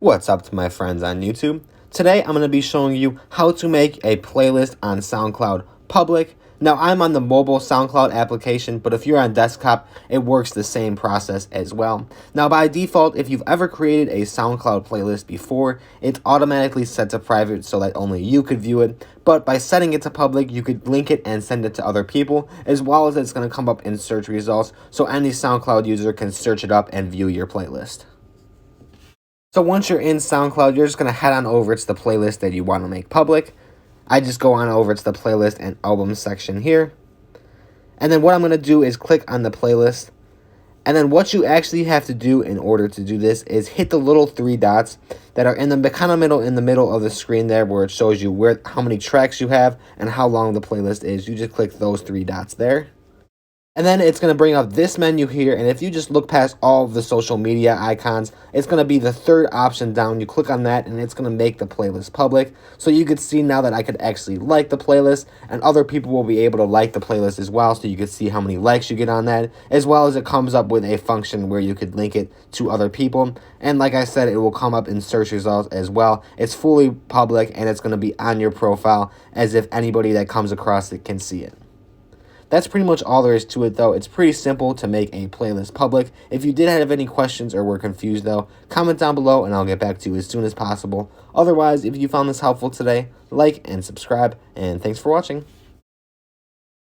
What's up to my friends on YouTube? Today I'm going to be showing you how to make a playlist on SoundCloud public. Now I'm on the mobile SoundCloud application, but if you're on desktop, it works the same process as well. Now by default, if you've ever created a SoundCloud playlist before, it's automatically set to private so that only you could view it. But by setting it to public, you could link it and send it to other people, as well as it's going to come up in search results so any SoundCloud user can search it up and view your playlist. So once you're in SoundCloud, you're just going to head on over to the playlist that you want to make public. I just go on over to the playlist and album section here. And then what I'm going to do is click on the playlist. And then what you actually have to do in order to do this is hit the little three dots that are in the middle of the screen there, where it shows you how many tracks you have and how long the playlist is. You just click those three dots there. And then it's going to bring up this menu here, and if you just look past all of the social media icons, it's going to be the third option down. You click on that, and it's going to make the playlist public. So you could see now that I could actually like the playlist, and other people will be able to like the playlist as well, so you can see how many likes you get on that, as well as it comes up with a function where you could link it to other people. And like I said, it will come up in search results as well. It's fully public, and it's going to be on your profile as if anybody that comes across it can see it. That's pretty much all there is to it, though. It's pretty simple to make a playlist public. If you did have any questions or were confused, though, comment down below and I'll get back to you as soon as possible. Otherwise, if you found this helpful today, like and subscribe, and thanks for watching.